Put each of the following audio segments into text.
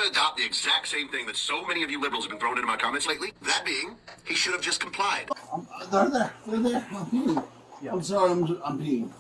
to adopt the exact same thing that so many of you liberals have been throwing into my comments lately. That being, he should have just complied. They're there. I'm peeing. Yeah. I'm sorry, I'm peeing.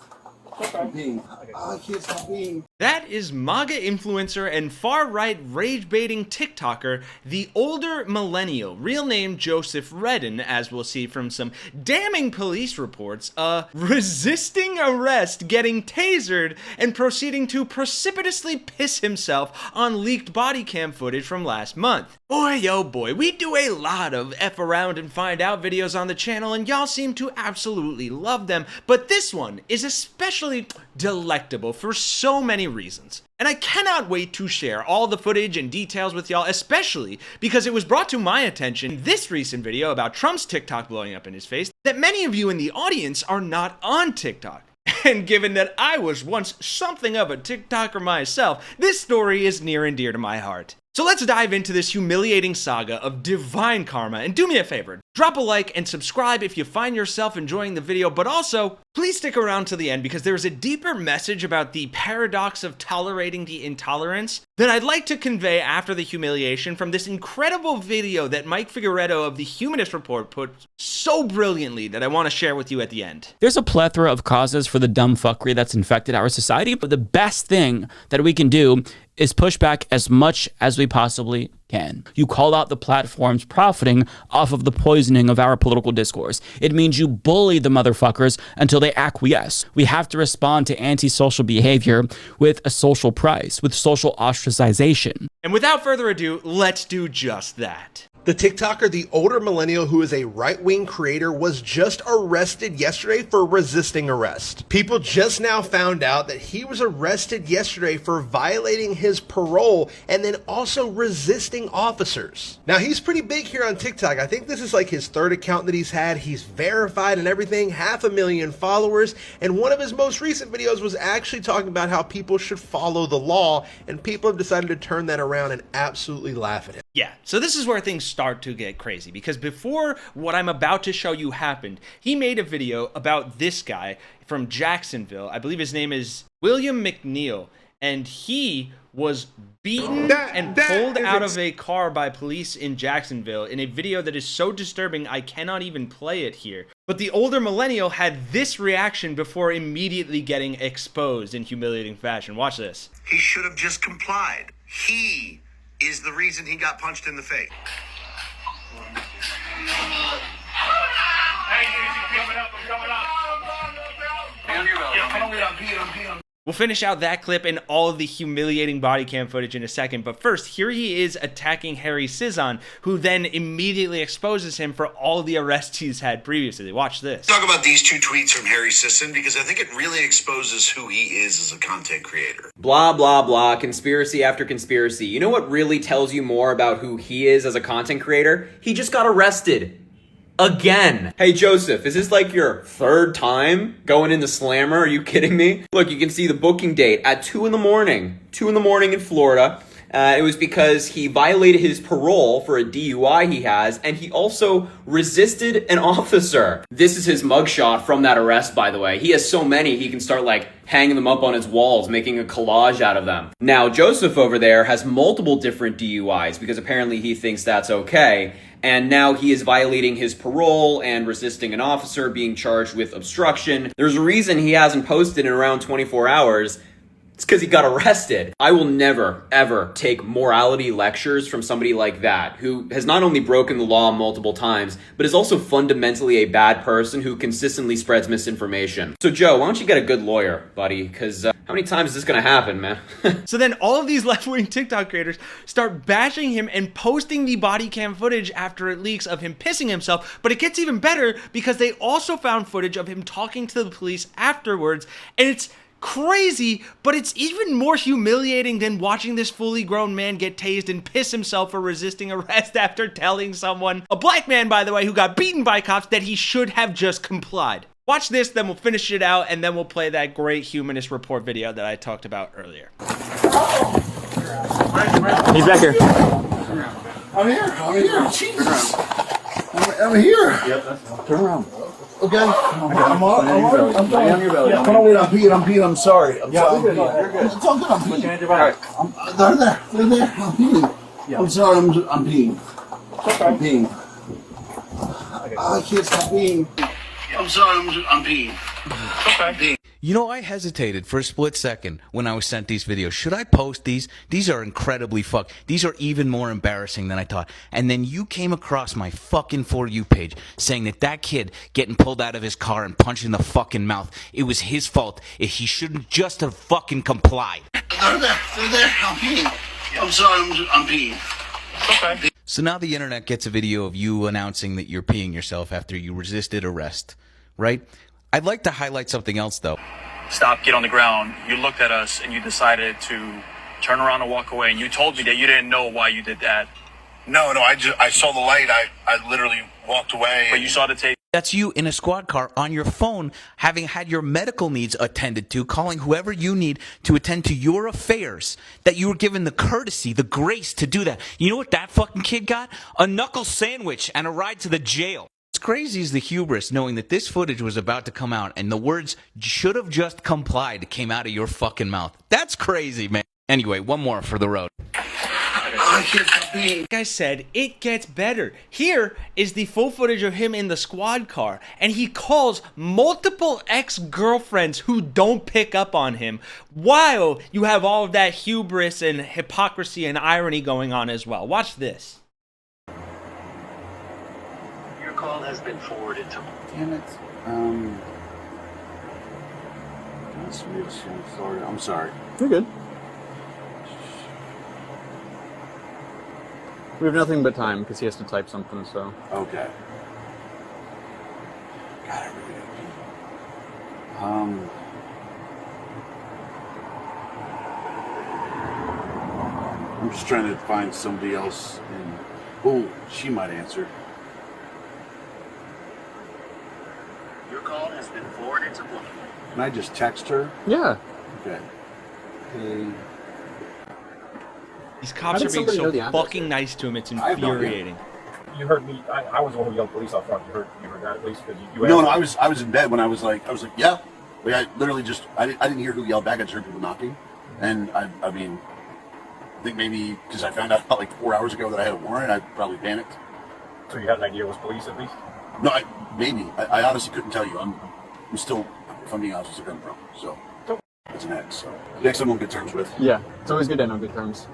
Okay. I'm peeing. I can't stop peeing. That is MAGA influencer and far-right rage-baiting TikToker, the Older Millennial, real name Joseph Redden, as we'll see from some damning police reports, resisting arrest, getting tasered, and proceeding to precipitously piss himself on leaked body cam footage from last month. Boy, oh boy, we do a lot of F around and find out videos on the channel, and y'all seem to absolutely love them, but this one is especially delectable for so many reasons. And I cannot wait to share all the footage and details with y'all, especially because it was brought to my attention in this recent video about Trump's TikTok blowing up in his face that many of you in the audience are not on TikTok. And given that I was once something of a TikToker myself, this story is near and dear to my heart. So let's dive into this humiliating saga of divine karma, and do me a favor, drop a like and subscribe if you find yourself enjoying the video, but also, please stick around to the end because there's a deeper message about the paradox of tolerating the intolerance that I'd like to convey after the humiliation from this incredible video that Mike Figueredo of the Humanist Report put so brilliantly that I want to share with you at the end. There's a plethora of causes for the dumb fuckery that's infected our society, but the best thing that we can do is push back as much as we possibly can. You call out the platforms profiting off of the poisoning of our political discourse. It means you bully the motherfuckers until they acquiesce. We have to respond to antisocial behavior with a social price, with social ostracization. And without further ado, let's do just that. The TikToker, the Older Millennial, who is a right-wing creator, was just arrested yesterday for resisting arrest. People just now found out that he was arrested yesterday for violating his parole and then also resisting officers. Now, he's pretty big here on TikTok. I think this is like his third account that he's had. He's verified and everything, 500,000 followers, and one of his most recent videos was actually talking about how people should follow the law, and people have decided to turn that around and absolutely laugh at him. Yeah, so this is where things start to get crazy, because before what I'm about to show you happened, he made a video about this guy from Jacksonville. I believe his name is William McNeil, and he was beaten and pulled out of a car by police in Jacksonville in a video that is so disturbing I cannot even play it here. But the Older Millennial had this reaction before immediately getting exposed in humiliating fashion. Watch this. He should have just complied. He is the reason he got punched in the face. We'll finish out that clip and all of the humiliating body cam footage in a second, but first, here he is attacking Harry Sisson, who then immediately exposes him for all the arrests he's had previously. Watch this. Talk about these two tweets from Harry Sisson because I think it really exposes who he is as a content creator. Blah, blah, blah, conspiracy after conspiracy. You know what really tells you more about who he is as a content creator? He just got arrested. Again. Hey, Joseph, is this like your third time going into Slammer? Are you kidding me? Look, you can see the booking date at 2 in the morning. 2 in the morning in Florida. It was because he violated his parole for a DUI he has, and he also resisted an officer. This is his mugshot from that arrest, by the way. He has so many, he can start like hanging them up on his walls, making a collage out of them. Now, Joseph over there has multiple different DUIs because apparently he thinks that's okay. And now he is violating his parole and resisting an officer, being charged with obstruction. There's a reason he hasn't posted in around 24 hours. It's because he got arrested. I will never, ever take morality lectures from somebody like that, who has not only broken the law multiple times, but is also fundamentally a bad person who consistently spreads misinformation. So Joe, why don't you get a good lawyer, buddy? Because how many times is this gonna happen, man? So then all of these left-wing TikTok creators start bashing him and posting the body cam footage after it leaks of him pissing himself, but it gets even better because they also found footage of him talking to the police afterwards, and it's crazy, but it's even more humiliating than watching this fully grown man get tased and piss himself for resisting arrest after telling someone, a black man by the way, who got beaten by cops, that he should have just complied. Watch this, then we'll finish it out, and then we'll play that great Humanist Report video that I talked about earlier. He's back here. I'm here. Jesus. I'm here. Yep, that's fine. Turn around. Okay? I'm all right. I'm sorry. I'm peeing. I'm sorry. I'm sorry. You're good. It's all good. I'm peeing. They're there. I'm peeing. I'm sorry. I'm peeing. I'm peeing. I can't stop peeing. I'm sorry. I'm peeing. I'm peeing. You know, I hesitated for a split second when I was sent these videos. Should I post these? These are incredibly These are even more embarrassing than I thought. And then you came across my fucking For You page saying that kid getting pulled out of his car and punched in the fucking mouth, it was his fault. He shouldn't just have fucking complied. They're there. I'm peeing. I'm sorry. I'm peeing. Okay. So now the internet gets a video of you announcing that you're peeing yourself after you resisted arrest, right? I'd like to highlight something else, though. Stop, get on the ground. You looked at us and you decided to turn around and walk away. And you told me that you didn't know why you did that. No, I saw the light. I literally walked away. But you saw the tape. That's you in a squad car on your phone, having had your medical needs attended to, calling whoever you need to attend to your affairs, that you were given the courtesy, the grace to do that. You know what that fucking kid got? A knuckle sandwich and a ride to the jail. What's crazy is the hubris knowing that this footage was about to come out and the words "should have just complied" came out of your fucking mouth. That's crazy, man. Anyway, one more for the road. Like I said, it gets better. Here is the full footage of him in the squad car, and he calls multiple ex-girlfriends who don't pick up on him, while you have all of that hubris and hypocrisy and irony going on as well. Watch this. Your call has been forwarded to... Damn it. I'm sorry. You're good. We have nothing but time because he has to type something, so. Okay. God, I really gotta pee. I'm just trying to find somebody else, and oh, she might answer. Your call has been forwarded to... Can I just text her? Yeah. Okay. Hey. These cops are being so fucking nice to him, it's infuriating. You heard me. I was the one who yelled police out front. You heard that at least? No, I was in bed when I was like, yeah. Like I literally just, I didn't hear who yelled back. I just heard people knocking, and I think maybe because I found out about like 4 hours ago that I had a warrant, I probably panicked. So you had an idea it was police at least? No, maybe. I honestly couldn't tell you. I'm still, if I'm being honest, it's a gun from. So it's an ex. So next I'm on good terms with. Yeah, it's always good to end on good terms.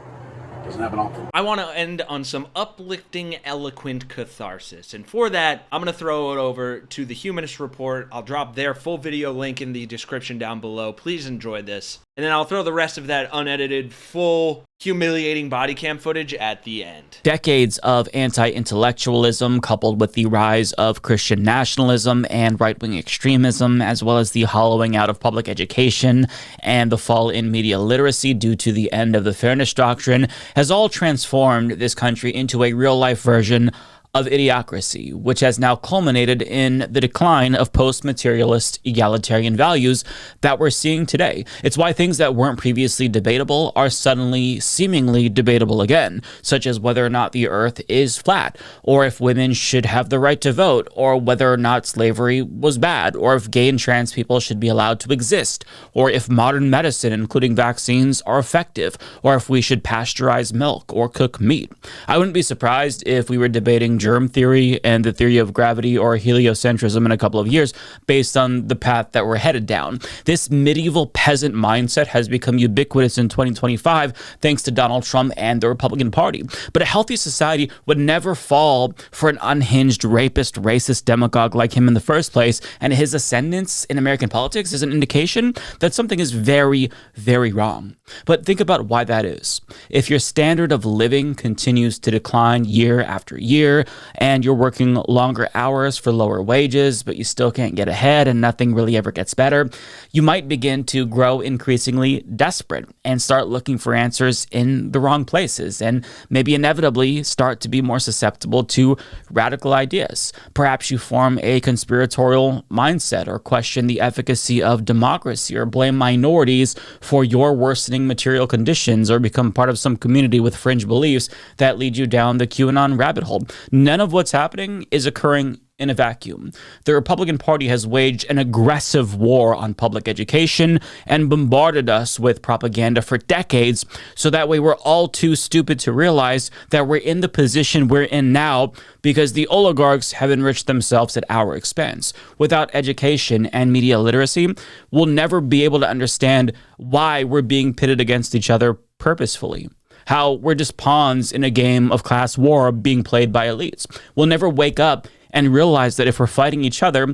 Doesn't happen often. I want to end on some uplifting, eloquent catharsis. And for that, I'm going to throw it over to the Humanist Report. I'll drop their full video link in the description down below. Please enjoy this. And then I'll throw the rest of that unedited, full, humiliating body cam footage at the end. Decades of anti-intellectualism coupled with the rise of Christian nationalism and right-wing extremism, as well as the hollowing out of public education and the fall in media literacy due to the end of the fairness doctrine, has all transformed this country into a real-life version of idiocracy, which has now culminated in the decline of post-materialist egalitarian values that we're seeing today. It's why things that weren't previously debatable are suddenly seemingly debatable again, such as whether or not the earth is flat, or if women should have the right to vote, or whether or not slavery was bad, or if gay and trans people should be allowed to exist, or if modern medicine, including vaccines, are effective, or if we should pasteurize milk or cook meat. I wouldn't be surprised if we were debating germ theory and the theory of gravity or heliocentrism in a couple of years based on the path that we're headed down. This medieval peasant mindset has become ubiquitous in 2025 thanks to Donald Trump and the Republican Party. But a healthy society would never fall for an unhinged, rapist, racist demagogue like him in the first place, and his ascendance in American politics is an indication that something is very, very wrong. But think about why that is. If your standard of living continues to decline year after year, and you're working longer hours for lower wages, but you still can't get ahead and nothing really ever gets better, you might begin to grow increasingly desperate and start looking for answers in the wrong places, and maybe inevitably start to be more susceptible to radical ideas. Perhaps you form a conspiratorial mindset or question the efficacy of democracy or blame minorities for your worsening material conditions or become part of some community with fringe beliefs that lead you down the QAnon rabbit hole. None of what's happening is occurring in a vacuum. The Republican Party has waged an aggressive war on public education and bombarded us with propaganda for decades, so that way we're all too stupid to realize that we're in the position we're in now because the oligarchs have enriched themselves at our expense. Without education and media literacy, we'll never be able to understand why we're being pitted against each other purposefully. How we're just pawns in a game of class war being played by elites. We'll never wake up and realize that if we're fighting each other,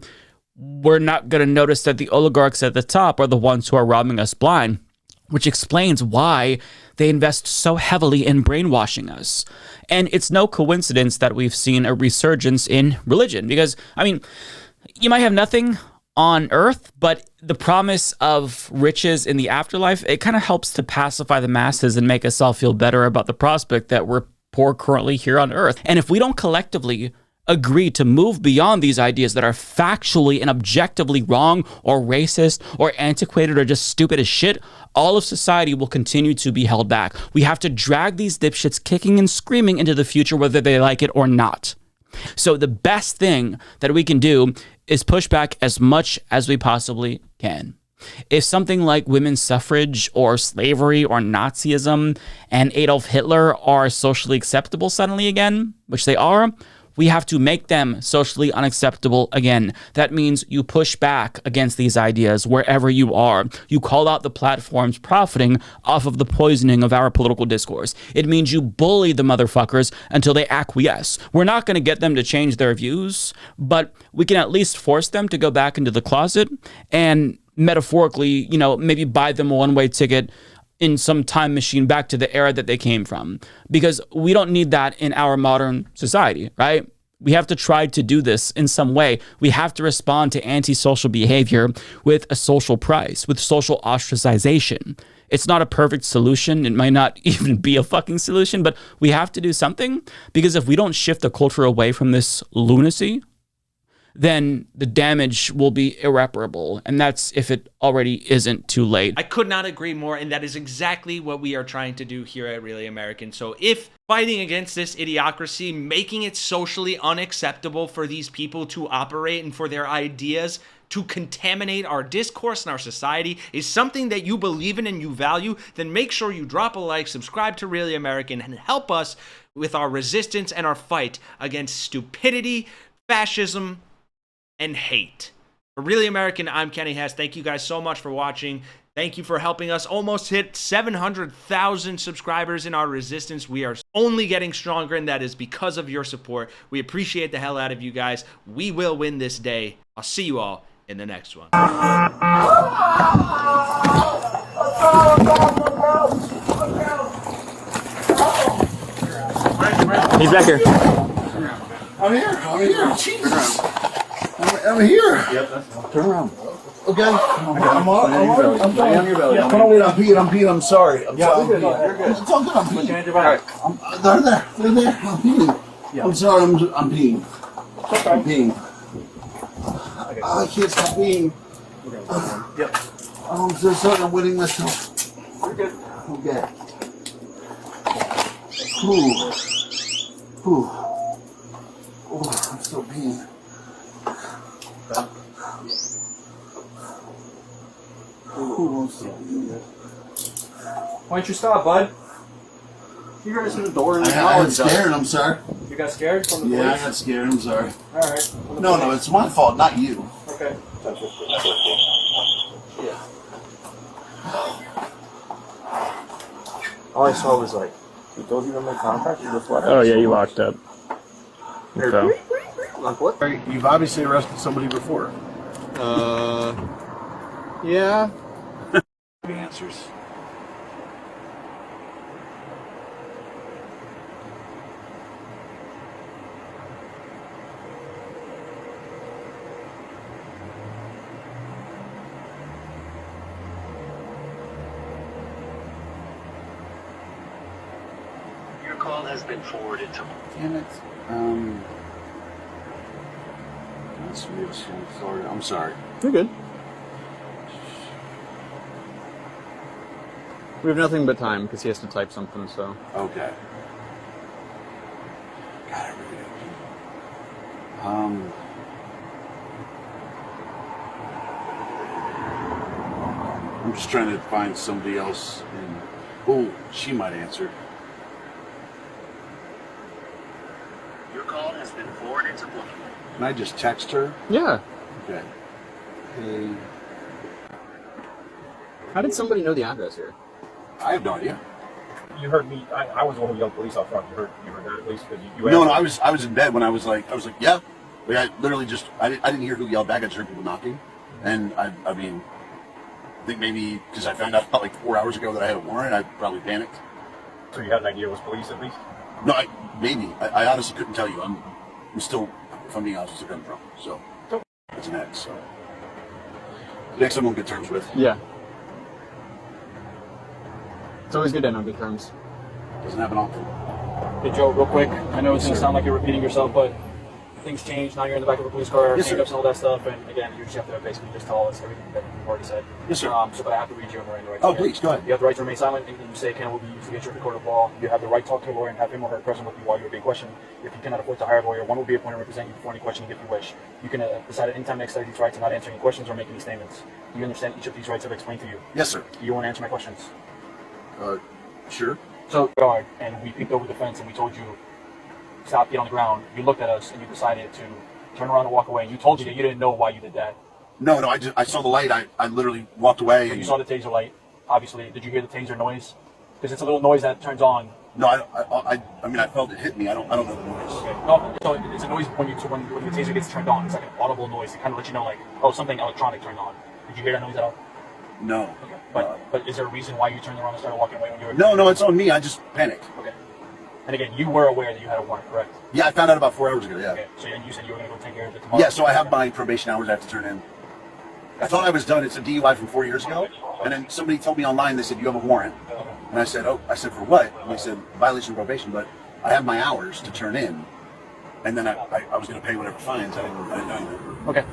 we're not going to notice that the oligarchs at the top are the ones who are robbing us blind, which explains why they invest so heavily in brainwashing us. And it's no coincidence that we've seen a resurgence in religion because, I mean, you might have nothing on earth, but the promise of riches in the afterlife, it kind of helps to pacify the masses and make us all feel better about the prospect that we're poor currently here on earth. And if we don't collectively agree to move beyond these ideas that are factually and objectively wrong or racist or antiquated or just stupid as shit, all of society will continue to be held back. We have to drag these dipshits kicking and screaming into the future whether they like it or not. So the best thing that we can do is push back as much as we possibly can. If something like women's suffrage or slavery or Nazism and Adolf Hitler are socially acceptable suddenly again, which they are, we have to make them socially unacceptable again. That means you push back against these ideas wherever you are. You call out the platforms profiting off of the poisoning of our political discourse. It means you bully the motherfuckers until they acquiesce. We're not going to get them to change their views, but we can at least force them to go back into the closet and metaphorically, maybe buy them a one-way ticket in some time machine back to the era that they came from, because we don't need that in our modern society, right? We have to try to do this in some way. We have to respond to antisocial behavior with a social price, with social ostracization. It's not a perfect solution. It might not even be a fucking solution, but we have to do something, because if we don't shift the culture away from this lunacy, then the damage will be irreparable. And that's if it already isn't too late. I could not agree more, and that is exactly what we are trying to do here at Really American. So if fighting against this idiocracy, making it socially unacceptable for these people to operate and for their ideas to contaminate our discourse and our society is something that you believe in and you value, then make sure you drop a like, subscribe to Really American, and help us with our resistance and our fight against stupidity, fascism, and hate. For Really American, I'm Kenny Hesse. Thank you guys so much for watching. Thank you for helping us almost hit 700,000 subscribers in our resistance. We are only getting stronger, and that is because of your support. We appreciate the hell out of you guys. We will win this day. I'll see you all in the next one. He's back here. I'm here. Jesus. I'm here. Yep, that's Turn around. Okay. I'm on your belly. Yeah. Wait, I'm peeing. I'm sorry. I'm sorry. You're good. It's all good. I'm peeing. Change your back. They're there. I'm peeing. Yeah. I'm sorry. I'm peeing. Okay. I'm peeing. I can't stop peeing. Yep. I'm so sorry. I'm winning myself. You're good. Okay. Ooh. Oh, I'm still peeing. Why don't you stop, bud? You guys in the door and I got scared. I'm sorry. You got scared from the police? Yeah, I got scared. I'm sorry. All right. No, it's my fault, not you. Okay. Yeah. All I saw was like, you told you to make contact. You just let Oh yeah, you locked up. Okay. Like what? You've obviously arrested somebody before. Yeah. Answers. Your call has been forwarded to. Damn it. That's real Florida. I'm sorry. You're good. We have nothing but time because he has to type something, so. Okay. God, I really just trying to find somebody else. And, oh, she might answer. Your call has been forwarded to voicemail. Can I just text her? Yeah. Okay. Hey. How did somebody know the address here? I have no idea. You heard me. I was the one who yelled police out front. You heard that at least because you No, asked I was in bed when I was like, yeah. Like, I literally just, I didn't hear who yelled back. I just heard people knocking. And I mean, I think maybe because I found out about like 4 hours ago that I had a warrant, I probably panicked. So you had an idea it was police at least? No, maybe. I honestly couldn't tell you. I'm still, if I'm being honest, what's it coming from. So, it's an ex, so. Next I'm on good terms with. Yeah. It's always good to end on good terms. Doesn't happen often. Hey, Joe, real quick. I know it's going to sound like you're repeating yourself, but things change. Now you're in the back of a police car, handcuffs and all that stuff. And again, you just have to basically just tell us everything that you've already said. Yes, sir. But I have to read you and we're in the right. Oh, please, go ahead. You have the right to remain silent. Anything you say can will be used against your court of law. You have the right to talk to a lawyer and have him or her present with you while you're being questioned. If you cannot afford to hire a lawyer, one will be appointed to represent you before any questioning if you wish. You can decide at any time to exercise these rights and not answer any questions or make any statements. Do you understand each of these rights I've explained to you? Yes, sir. Do you want to answer my questions? Sure. So, guard, and we peeked over the fence and we told you, stop, get on the ground. You looked at us and you decided to turn around and walk away. And you told you that you didn't know why you did that. No, I saw the light. I literally walked away. And you saw the taser light, obviously. Did you hear the taser noise? Because it's a little noise that turns on. No, I mean, I felt it hit me. I don't know the noise. Okay. No, so it's a noise when the taser gets turned on. It's like an audible noise. It kind of lets you know, like, oh, something electronic turned on. Did you hear that noise at all? No. Okay. But is there a reason why you turned around and started walking away when you were... No, it's on me. I just panicked. Okay. And again, you were aware that you had a warrant, correct? Yeah, I found out about 4 hours ago, yeah. Okay. So you said you were going to go take care of it tomorrow? Yeah, so I have my probation hours I have to turn in. I thought I was done. It's a DUI from 4 years ago. And then somebody told me online, they said, you have a warrant. And I said, for what? And they said, violation of probation, but I have my hours to turn in. And then I was going to pay whatever fines. I didn't know anything. Okay.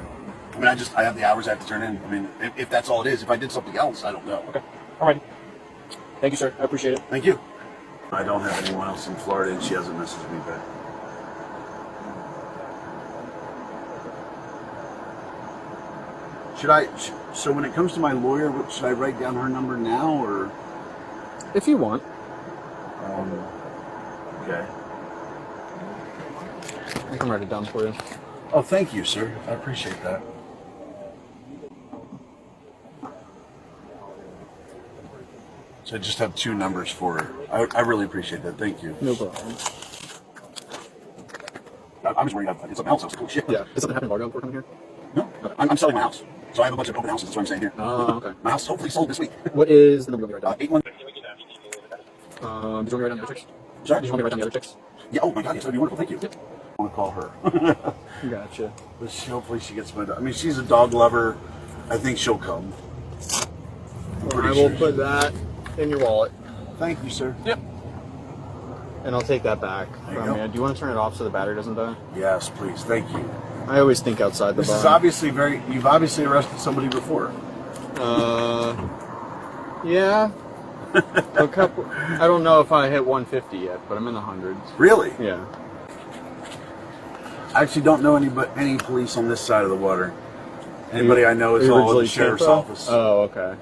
I mean, I have the hours I have to turn in. I mean, if that's all it is. If I did something else, I don't know. Okay. All right. Thank you, sir. I appreciate it. Thank you. I don't have anyone else in Florida, and she hasn't messaged me back. So when it comes to my lawyer, should I write down her number now, or? If you want. Okay. I can write it down for you. Oh, thank you, sir. I appreciate that. So I just have 2 numbers for her. I really appreciate that. Thank you. No problem. I'm just worried I did something else. I was like, oh, shit. Yeah. Did something happen in Largo before coming here? No. I'm selling my house. So I have a bunch of open houses. That's what I'm saying here. Oh, okay. My house is hopefully sold this week. What is the number you want me to write 81. down? Did you want me to write down the other chicks? Sorry? Did you want me to write down the other chicks? Yeah, oh my God, yes, that'd be wonderful. Thank you. Yep. I want to call her. Gotcha. But hopefully she gets my dog. I mean, she's a dog lover. I think she'll come. I will put that in your wallet. Thank you, sir. Yep. And I'll take that back from you. Do you want to turn it off so the battery doesn't die? Yes, please. Thank you. I always think outside the box. This is obviously you've obviously arrested somebody before. Yeah. A couple. I don't know if I hit 150 yet, but I'm in the hundreds. Really? Yeah. I actually don't know any police on this side of the water. Anybody I know is all in the sheriff's office. Oh, okay.